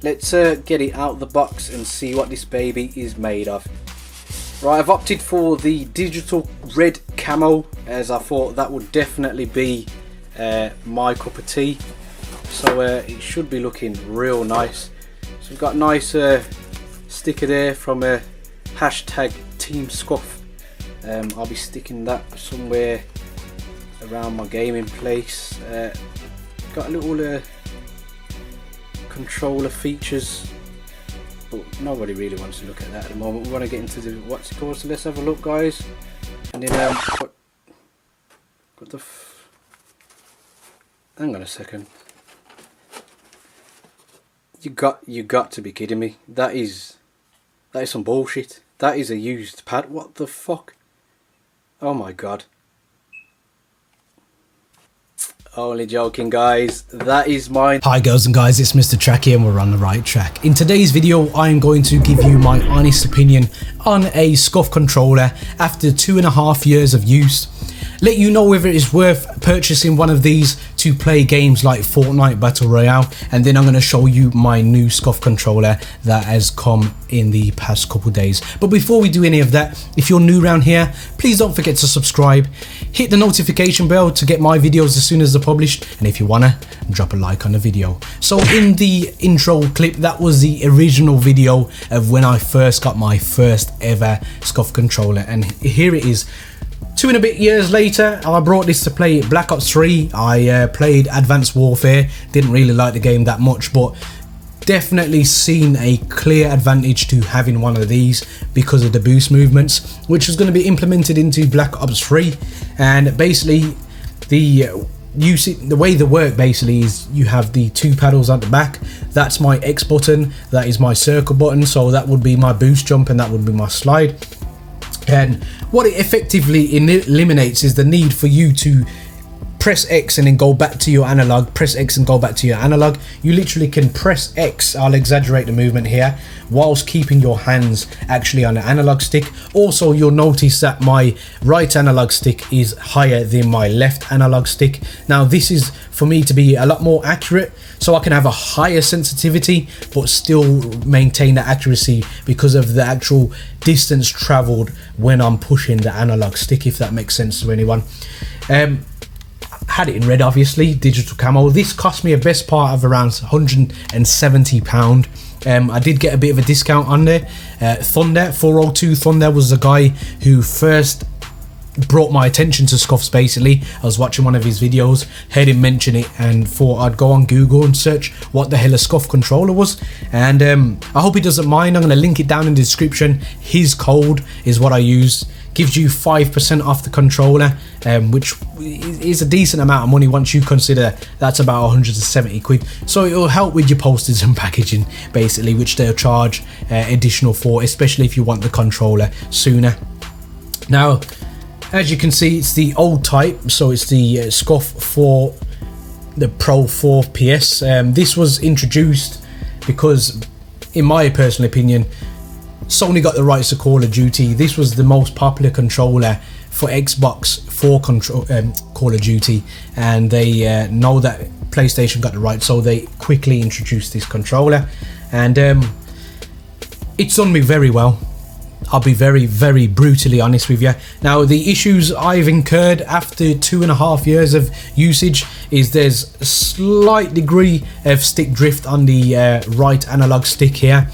let's get it out of the box and see what this baby is made of. Right, I've opted for the digital red camo as I thought that would definitely be my cup of tea. So it should be looking real nice. So we've got a nice sticker there from hashtag Team Scuf. I'll be sticking that somewhere around my gaming place. Got a little controller features, but nobody really wants to look at that at the moment. We want to get into the what's it called, so let's have a look, guys. And then what the hang on a second. You got to be kidding me. That is some bullshit. That is a used pad. What the fuck? Oh my god. Only joking, guys. That is mine. Hi girls and guys, it's Mr. Track here and we're on the right track. In today's video, I'm going to give you my honest opinion on a Scuf controller after 2.5 years of use. Let you know whether it's worth purchasing one of these to play games like Fortnite Battle Royale, and then I'm going to show you my new Scuf controller that has come in the past couple days. But before we do any of that, if you're new around here, please don't forget to subscribe, hit the notification bell to get my videos as soon as they're published, and if you wanna, drop a like on the video. So in the intro clip, that was the original video of when I first got my first ever Scuf controller, and here it is. 2 and a bit years later, I brought this to play Black Ops 3. I played Advanced Warfare, didn't really like the game that much, but definitely seen a clear advantage to having one of these because of the boost movements, which is going to be implemented into Black Ops 3. And basically, the way they work basically is you have the 2 paddles at the back. That's my X button, that is my circle button, so that would be my boost jump and that would be my slide. And what it effectively eliminates is the need for you to press X and then go back to your analog, press X and go back to your analog. You literally can press X, I'll exaggerate the movement here, whilst keeping your hands actually on the analog stick. Also, you'll notice that my right analog stick is higher than my left analog stick. Now this is for me to be a lot more accurate, so I can have a higher sensitivity but still maintain the accuracy because of the actual distance traveled when I'm pushing the analog stick, if that makes sense to anyone. Had it in red, obviously, digital camo. This cost me a best part of around £170. I did get a bit of a discount on there. Thunder 402 Thunder was the guy who first brought my attention to Scufs. Basically, I was watching one of his videos, heard him mention it, and thought I'd go on Google and search what the hell a Scuf controller was. And I hope he doesn't mind. I'm going to link it down in the description. His code is what I used. Gives you 5% off the controller, which is a decent amount of money once you consider that's about 170 quid. So it will help with your postage and packaging, basically, which they'll charge additional for, especially if you want the controller sooner. Now, as you can see, it's the old type, so it's the Scuf for the Pro 4 PS. This was introduced because, in my personal opinion, Sony got the rights to Call of Duty. This was the most popular controller for Xbox for Call of Duty, and they know that PlayStation got the rights, so they quickly introduced this controller, and it's done me very well. I'll be very, very brutally honest with you. Now, the issues I've incurred after 2.5 years of usage is there's a slight degree of stick drift on the right analog stick here.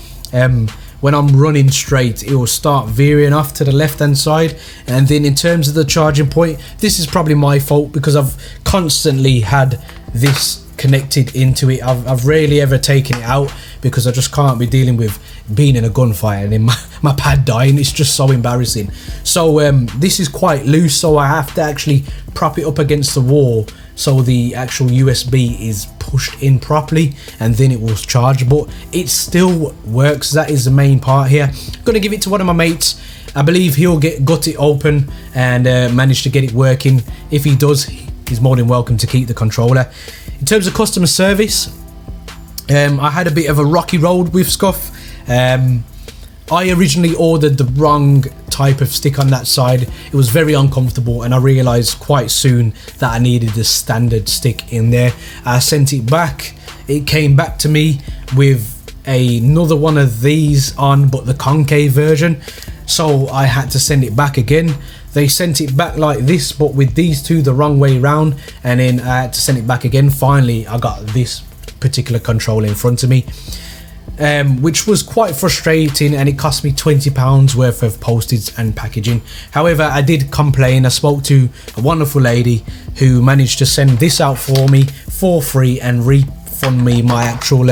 When I'm running straight, it will start veering off to the left hand side. And then in terms of the charging point, this is probably my fault because I've constantly had this connected into it. I've rarely ever taken it out because I just can't be dealing with being in a gunfight and then my pad dying. It's just so embarrassing. So this is quite loose, so I have to actually prop it up against the wall so the actual USB is pushed in properly, and then it will charge. But it still works. That is the main part here. I'm gonna give it to one of my mates. I believe he'll gut it open and manage to get it working. If he does, he's more than welcome to keep the controller. In terms of customer service, I had a bit of a rocky road with Scuf. I originally ordered the wrong type of stick on that side. It was very uncomfortable, and I realized quite soon that I needed the standard stick in there. I sent it back. It came back to me with another one of these on, but the concave version, so I had to send it back again. They sent it back like this, but with these two the wrong way round, and then I had to send it back again. Finally I got this particular controller in front of me, which was quite frustrating, and it cost me £20 worth of postage and packaging. However, I did complain. I spoke to a wonderful lady who managed to send this out for me for free and refund me my actual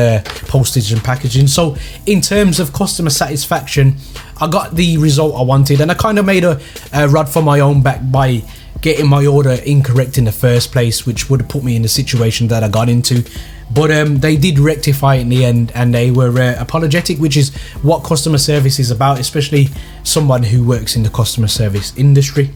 postage and packaging. So in terms of customer satisfaction, I got the result I wanted, and I kind of made a rod for my own back by getting my order incorrect in the first place, which would have put me in the situation that I got into. But they did rectify it in the end, and they were apologetic, which is what customer service is about, especially someone who works in the customer service industry.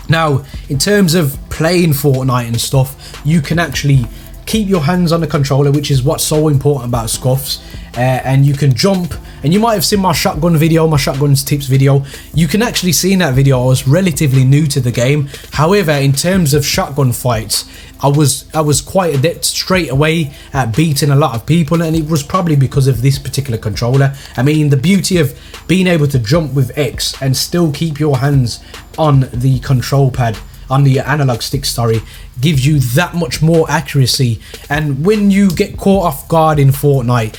Now, in terms of playing Fortnite and stuff, you can actually keep your hands on the controller, which is what's so important about Scufs, and you can jump. And you might have seen my shotgun video, my shotguns tips video. You can actually see in that video I was relatively new to the game. However, in terms of shotgun fights, I was quite adept straight away at beating a lot of people, and it was probably because of this particular controller. I mean, the beauty of being able to jump with X and still keep your hands on the control pad, on the analog stick, sorry, gives you that much more accuracy. And when you get caught off guard in Fortnite,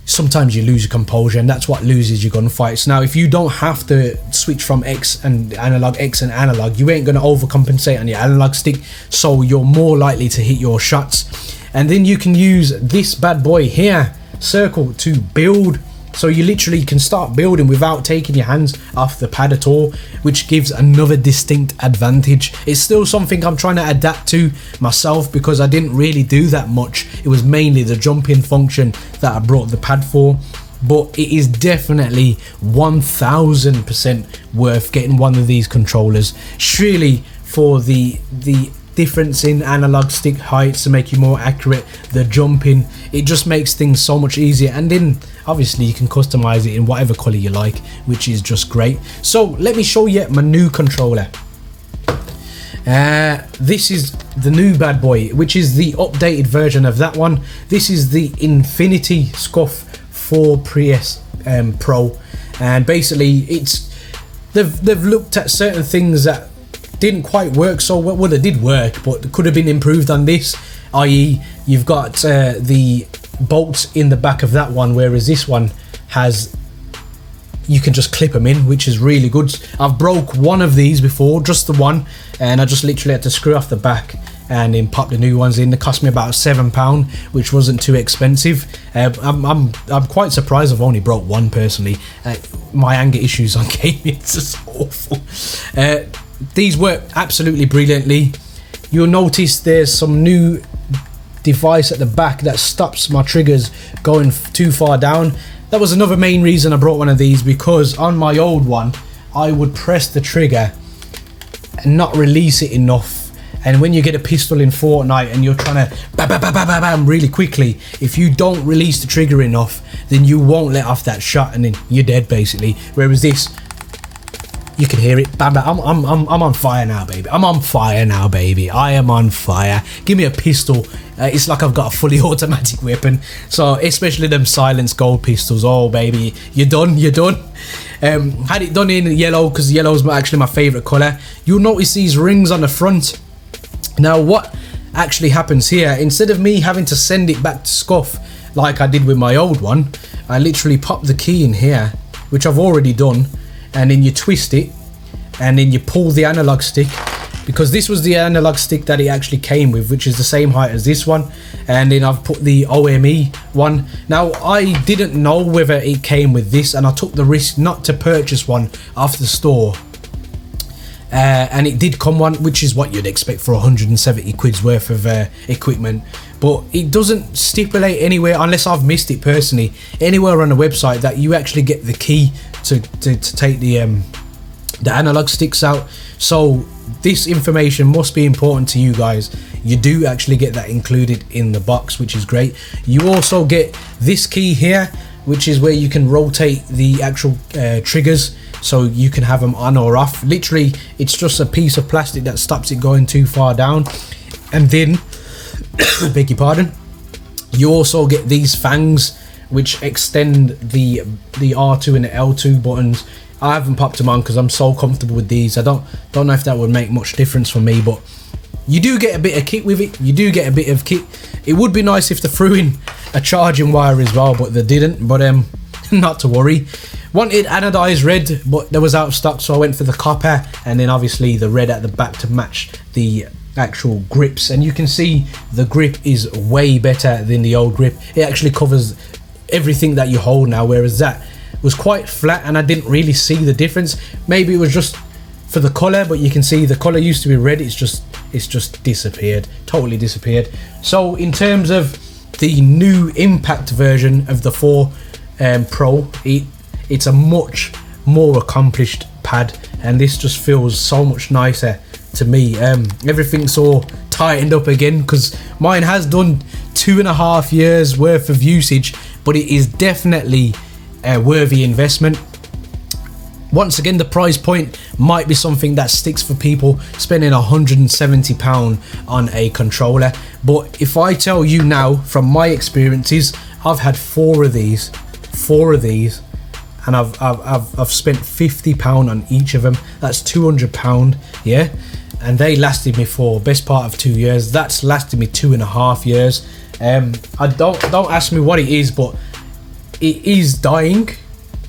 sometimes you lose your composure, and that's what loses your gunfights. Now, if you don't have to switch from X and analog, you ain't going to overcompensate on your analog stick, so you're more likely to hit your shots. And then you can use this bad boy here, circle, to build. So you literally can start building without taking your hands off the pad at all, which gives another distinct advantage. It's still something I'm trying to adapt to myself, because I didn't really do that much. It was mainly the jumping function that I brought the pad for. But it is definitely 1000% worth getting one of these controllers. Surely for the difference in analog stick heights to make you more accurate, the jumping, it just makes things so much easier. And then obviously you can customize it in whatever color you like, which is just great. So let me show you my new controller. This is the new bad boy, which is the updated version of that one. This is the Infinity Scuf 4 PS Pro, and basically they've looked at certain things that didn't quite work so well. Well, it did work, but could have been improved on this, i.e. you've got the bolts in the back of that one, whereas this one has, you can just clip them in, which is really good. I've broke one of these before, just the one, and I just literally had to screw off the back and then pop the new ones in. It cost me about £7, which wasn't too expensive. I'm quite surprised I've only broke one personally. My anger issues on gaming, it's just awful. These work absolutely brilliantly. You'll notice there's some new device at the back that stops my triggers going too far down. That was another main reason I brought one of these, because on my old one I would press the trigger and not release it enough. And when you get a pistol in Fortnite and you're trying to bam, bam, bam, bam, bam, bam really quickly, if you don't release the trigger enough, then you won't let off that shot, and then you're dead basically. Whereas this, you can hear it. Bam, bam. I'm on fire now, baby. I'm on fire now, baby. I am on fire. Give me a pistol. It's like I've got a fully automatic weapon. So especially them silenced gold pistols. Oh, baby, you're done. You're done. Had it done in yellow, because yellow is actually my favorite color. You'll notice these rings on the front. Now, what actually happens here? Instead of me having to send it back to Scuf like I did with my old one, I literally pop the key in here, which I've already done. And then you twist it, and then you pull the analog stick, because this was the analog stick that it actually came with, which is the same height as this one. And then I've put the OME one. Now, I didn't know whether it came with this, and I took the risk not to purchase one off the store, and it did come one, which is what you'd expect for 170 quid's worth of equipment. But it doesn't stipulate anywhere, unless I've missed it personally, anywhere on the website that you actually get the key to take the analog sticks out. So this information must be important to you guys. You do actually get that included in the box, which is great. You also get this key here, which is where you can rotate the actual triggers, so you can have them on or off. Literally, it's just a piece of plastic that stops it going too far down. And then beg your pardon, you also get these fangs, which extend the R2 and the L2 buttons. I haven't popped them on because I'm so comfortable with these. I don't know if that would make much difference for me, but you do get a bit of kit with it. You do get a bit of kit. It would be nice if they threw in a charging wire as well, but they didn't. But not to worry. Wanted anodized red, but there was out of stock, so I went for the copper, and then obviously the red at the back to match the actual grips. And you can see the grip is way better than the old grip. It actually covers everything that you hold now, whereas that was quite flat and I didn't really see the difference. Maybe it was just for the color, but you can see the color used to be red. It's just disappeared, totally disappeared. So in terms of the new impact version of the 4 Pro, it's a much more accomplished pad, and this just feels so much nicer to me. Everything's all tightened up again because mine has done 2.5 years worth of usage, but it is definitely a worthy investment. Once again, the price point might be something that sticks for people spending £170 on a controller, but if I tell you now from my experiences, I've had 4 of these, and I've spent £50 on each of them. That's £200, yeah, and they lasted me for best part of 2 years. That's lasted me 2.5 years. I don't ask me what it is, but it is dying,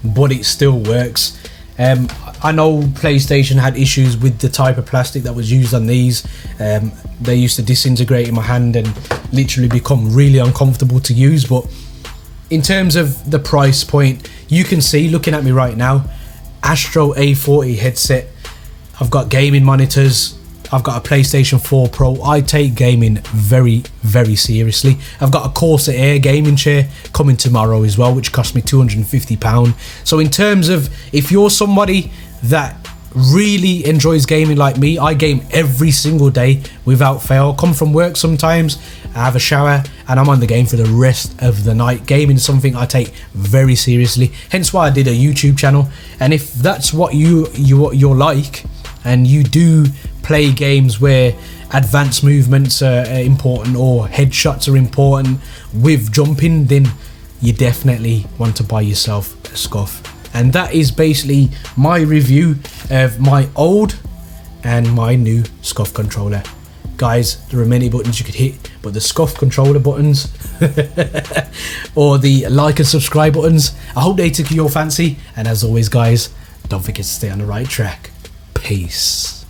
but it still works. I know PlayStation had issues with the type of plastic that was used on these. They used to disintegrate in my hand and literally become really uncomfortable to use. But in terms of the price point, you can see, looking at me right now, Astro A40 headset. I've got gaming monitors. I've got a PlayStation 4 Pro. I take gaming very, very seriously. I've got a Corsair Air gaming chair coming tomorrow as well, which cost me £250. So in terms of, if you're somebody that really enjoys gaming like me, I game every single day without fail. Come from work sometimes, I have a shower, and I'm on the game for the rest of the night. Gaming is something I take very seriously, hence why I did a YouTube channel. And if that's what you're like, and you do play games where advanced movements are important or headshots are important with jumping, then you definitely want to buy yourself a Scuf. And that is basically my review of my old and my new Scuf controller. Guys, there are many buttons you could hit, but the Scuf controller buttons or the like and subscribe buttons, I hope they took your fancy. And as always guys, don't forget to stay on the right track. Peace.